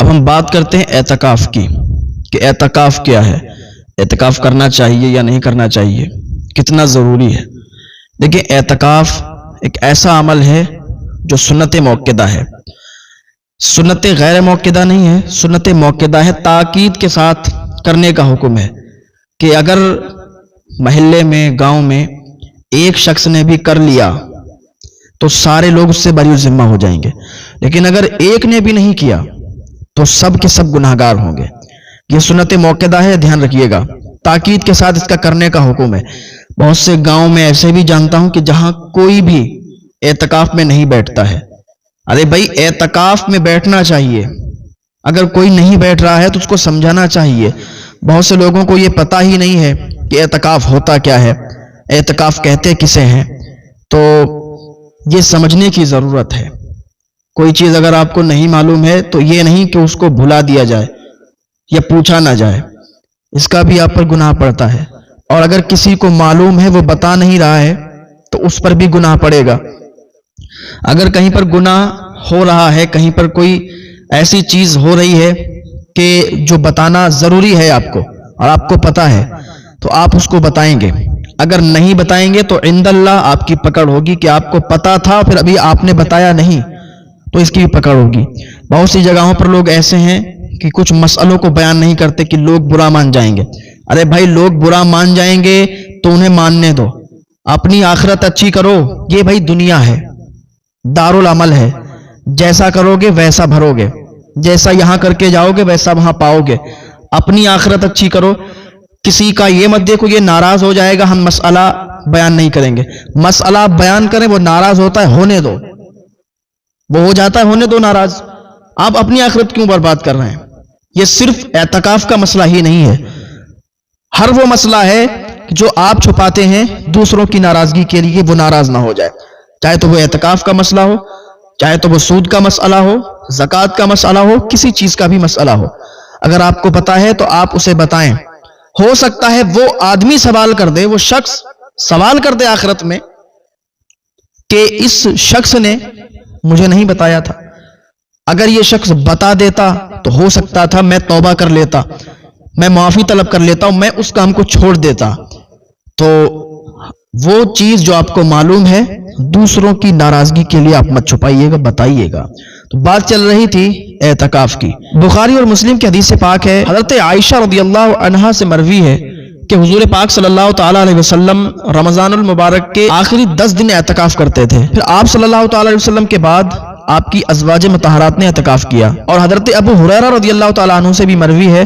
اب ہم بات کرتے ہیں اعتکاف کی کہ اعتکاف کیا ہے، اعتکاف کرنا چاہیے یا نہیں کرنا چاہیے، کتنا ضروری ہے۔ دیکھیں، اعتکاف ایک ایسا عمل ہے جو سنت موقدہ ہے، سنت غیر موقدہ نہیں ہے، سنت موقدہ ہے، تاکید کے ساتھ کرنے کا حکم ہے کہ اگر محلے میں، گاؤں میں ایک شخص نے بھی کر لیا تو سارے لوگ اس سے بری ذمہ ہو جائیں گے، لیکن اگر ایک نے بھی نہیں کیا تو سب کے سب گناہگار ہوں گے۔ یہ سنت موقدہ ہے، دھیان رکھیے گا، تاکید کے ساتھ اس کا کرنے کا حکم ہے۔ بہت سے گاؤں میں ایسے بھی جانتا ہوں کہ جہاں کوئی بھی اعتکاف میں نہیں بیٹھتا ہے۔ ارے بھائی، اعتکاف میں بیٹھنا چاہیے، اگر کوئی نہیں بیٹھ رہا ہے تو اس کو سمجھانا چاہیے۔ بہت سے لوگوں کو یہ پتہ ہی نہیں ہے کہ اعتکاف ہوتا کیا ہے، اعتکاف کہتے کسے ہیں، تو یہ سمجھنے کی ضرورت ہے۔ کوئی چیز اگر آپ کو نہیں معلوم ہے تو یہ نہیں کہ اس کو بھلا دیا جائے یا پوچھا نہ جائے، اس کا بھی آپ پر گناہ پڑتا ہے۔ اور اگر کسی کو معلوم ہے وہ بتا نہیں رہا ہے تو اس پر بھی گناہ پڑے گا۔ اگر کہیں پر گناہ ہو رہا ہے، کہیں پر کوئی ایسی چیز ہو رہی ہے کہ جو بتانا ضروری ہے آپ کو اور آپ کو پتہ ہے تو آپ اس کو بتائیں گے۔ اگر نہیں بتائیں گے تو عند اللہ آپ کی پکڑ ہوگی کہ آپ کو پتہ تھا پھر ابھی آپ نے بتایا نہیں، تو اس کی بھی پکڑ ہوگی۔ بہت سی جگہوں پر لوگ ایسے ہیں کہ کچھ مسئلوں کو بیان نہیں کرتے کہ لوگ برا مان جائیں گے۔ ارے بھائی، لوگ برا مان جائیں گے تو انہیں ماننے دو، اپنی آخرت اچھی کرو۔ یہ بھائی دنیا ہے، دارالعمل ہے، جیسا کرو گے ویسا بھرو گے، جیسا یہاں کر کے جاؤ گے ویسا وہاں پاؤ گے۔ اپنی آخرت اچھی کرو۔ کسی کا یہ مت دیکھو یہ ناراض ہو جائے گا ہم مسئلہ بیان نہیں کریں گے۔ مسئلہ بیان کریں، وہ ناراض ہوتا ہے، ہونے دو، وہ ہو جاتا ہے، ہونے دو ناراض۔ آپ اپنی آخرت کیوں برباد کر رہے ہیں؟ یہ صرف اعتکاف کا مسئلہ ہی نہیں ہے، ہر وہ مسئلہ ہے جو آپ چھپاتے ہیں دوسروں کی ناراضگی کے لیے، وہ ناراض نہ ہو جائے، چاہے تو وہ اعتکاف کا مسئلہ ہو، چاہے تو وہ سود کا مسئلہ ہو، زکوٰۃ کا مسئلہ ہو، کسی چیز کا بھی مسئلہ ہو۔ اگر آپ کو پتا ہے تو آپ اسے بتائیں۔ ہو سکتا ہے وہ آدمی سوال کر دے، وہ شخص سوال کر دے آخرت میں کہ اس شخص نے مجھے نہیں بتایا تھا۔ اگر یہ شخص بتا دیتا تو ہو سکتا تھا میں توبہ کر لیتا، میں معافی طلب کر لیتا ہوں، میں اس کام کو چھوڑ دیتا۔ تو وہ چیز جو آپ کو معلوم ہے دوسروں کی ناراضگی کے لیے آپ مت چھپائیے گا، بتائیے گا۔ تو بات چل رہی تھی اعتکاف کی۔ بخاری اور مسلم کی حدیث پاک ہے، حضرت عائشہ رضی اللہ عنہا سے مروی ہے کہ حضور پاک صلی اللہ تعالیٰ علیہ وسلم رمضان المبارک کے آخری 10 دن اعتکاف کرتے تھے۔ پھر آپ صلی اللہ تعالیٰ علیہ وسلم کے بعد آپ کی ازواج مطہرات نے اعتکاف کیا۔ اور حضرت ابو ہریرہ رضی اللہ تعالیٰ عنہ سے بھی مروی ہے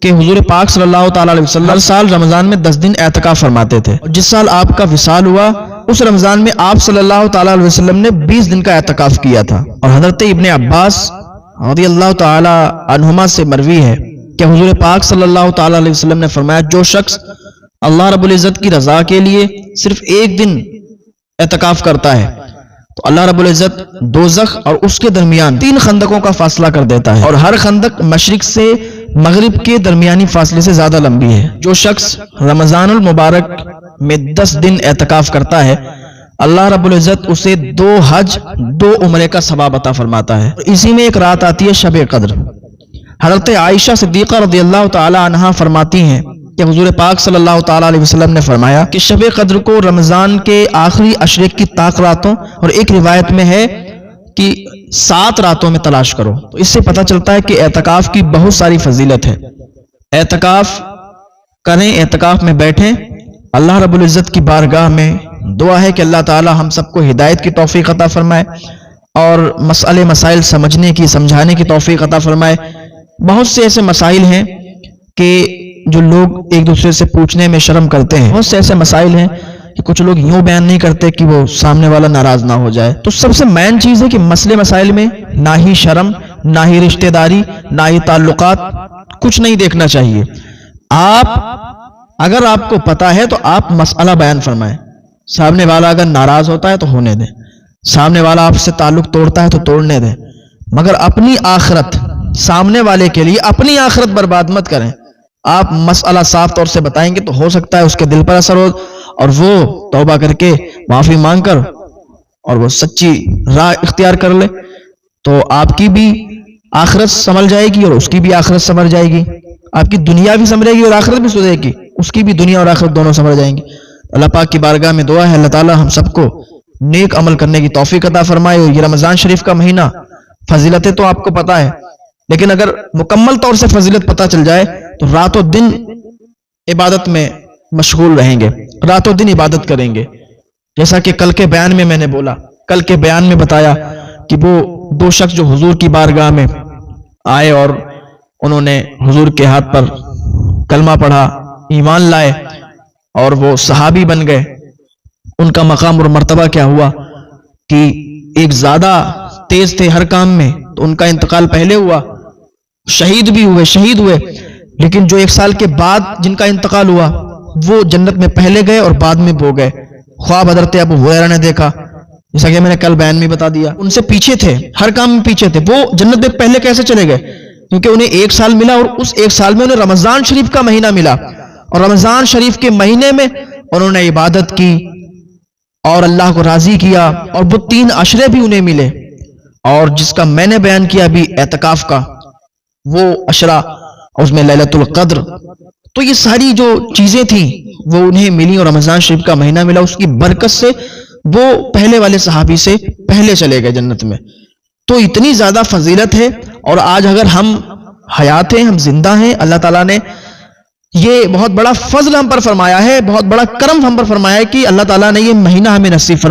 کہ حضور پاک صلی اللہ تعالیٰ علیہ وسلم ہر سال رمضان میں 10 دن اعتکاف فرماتے تھے، اور جس سال آپ کا وصال ہوا اس رمضان میں آپ صلی اللہ تعالیٰ علیہ وسلم نے 20 دن کا اعتکاف کیا تھا۔ اور حضرت ابن عباس رضی اللہ تعالیٰ عنہما سے مروی ہے کہ حضور پاک صلی اللہ تعالیٰ علیہ وسلم نے فرمایا، جو شخص اللہ رب العزت کی رضا کے لیے صرف ایک دن اعتکاف کرتا ہے تو اللہ رب العزت دوزخ اور اس کے درمیان 3 خندقوں کا فاصلہ کر دیتا ہے، اور ہر خندق مشرق سے مغرب کے درمیانی فاصلے سے زیادہ لمبی ہے۔ جو شخص رمضان المبارک میں 10 دن اعتکاف کرتا ہے اللہ رب العزت اسے 2 حج 2 عمرے کا ثواب عطا فرماتا ہے۔ اسی میں ایک رات آتی ہے شب قدر۔ حضرت عائشہ صدیقہ رضی اللہ تعالی عنہا فرماتی ہیں کہ حضور پاک صلی اللہ تعالیٰ علیہ وسلم نے فرمایا کہ شب قدر کو رمضان کے آخری عشرے کی طاق راتوں، اور ایک روایت میں ہے کہ 7 راتوں میں تلاش کرو۔ تو اس سے پتہ چلتا ہے کہ اعتکاف کی بہت ساری فضیلت ہے۔ اعتکاف کریں، اعتکاف میں بیٹھیں، اللہ رب العزت کی بارگاہ میں دعا ہے کہ اللہ تعالی ہم سب کو ہدایت کی توفیق عطا فرمائے اور مسائل سمجھنے کی، سمجھانے کی توفیق عطا فرمائے۔ بہت سے ایسے مسائل ہیں کہ جو لوگ ایک دوسرے سے پوچھنے میں شرم کرتے ہیں، بہت سے ایسے مسائل ہیں کہ کچھ لوگ یوں بیان نہیں کرتے کہ وہ سامنے والا ناراض نہ ہو جائے۔ تو سب سے مین چیز ہے کہ مسائل میں نہ ہی شرم، نہ ہی رشتہ داری، نہ ہی تعلقات، کچھ نہیں دیکھنا چاہیے۔ اگر آپ کو پتا ہے تو آپ مسئلہ بیان فرمائیں۔ سامنے والا اگر ناراض ہوتا ہے تو ہونے دیں، سامنے والا آپ سے تعلق توڑتا ہے تو توڑنے دیں، مگر اپنی آخرت، سامنے والے کے لیے اپنی آخرت برباد مت کریں۔ آپ مسئلہ صاف طور سے بتائیں گے تو ہو سکتا ہے اس کے دل پر اثر ہو اور وہ توبہ کر کے معافی مانگ کر اور وہ سچی راہ اختیار کر لے، تو آپ کی بھی آخرت سنبھل جائے گی اور اس کی بھی آخرت سنبھل جائے گی. آپ کی دنیا بھی سنبھلے گی اور آخرت بھی سدھرے گی, اس کی بھی دنیا اور آخرت دونوں سنبھل جائیں گی. اللہ پاک کی بارگاہ میں دعا ہے اللہ تعالی ہم سب کو نیک عمل کرنے کی توفیق عطا فرمائے. اور یہ رمضان شریف کا مہینہ فضیلتیں تو آپ کو پتا ہے, لیکن اگر مکمل طور سے فضیلت پتا چل جائے تو رات و دن عبادت میں مشغول رہیں گے, رات و دن عبادت کریں گے. جیسا کہ کل کے بیان میں نے بولا, کل کے بیان میں بتایا کہ وہ دو شخص جو حضور کی بارگاہ میں آئے اور انہوں نے حضور کے ہاتھ پر کلمہ پڑھا, ایمان لائے اور وہ صحابی بن گئے. ان کا مقام اور مرتبہ کیا ہوا کہ ایک زیادہ تیز تھے ہر کام میں, تو ان کا انتقال پہلے ہوا, شہید ہوئے. لیکن جو 1 سال کے بعد جن کا انتقال ہوا وہ جنت میں پہلے گئے اور بعد میں وہ گئے. خواب حضرت ابو ہریرہ نے دیکھا, جیسا کہ میں نے کل بیان میں بتا دیا. ان سے پیچھے تھے, ہر کام میں پیچھے تھے, وہ جنت میں پہلے کیسے چلے گئے؟ کیونکہ انہیں 1 سال ملا اور اس 1 سال میں انہیں رمضان شریف کا مہینہ ملا, اور رمضان شریف کے مہینے میں انہوں نے عبادت کی اور اللہ کو راضی کیا, اور وہ 3 عشرے بھی انہیں ملے. اور جس کا میں نے بیان کیا ابھی اعتکاف کا, وہ عشرہ, اس میں لیلۃ القدر, تو یہ ساری جو چیزیں تھیں وہ انہیں ملی اور رمضان شریف کا مہینہ ملا. اس کی برکت سے وہ پہلے والے صحابی سے پہلے چلے گئے جنت میں. تو اتنی زیادہ فضیلت ہے, اور آج اگر ہم حیات ہیں, ہم زندہ ہیں, اللہ تعالیٰ نے یہ بہت بڑا فضل ہم پر فرمایا ہے, بہت بڑا کرم ہم پر فرمایا ہے کہ اللہ تعالیٰ نے یہ مہینہ ہمیں نصیب فرمایا.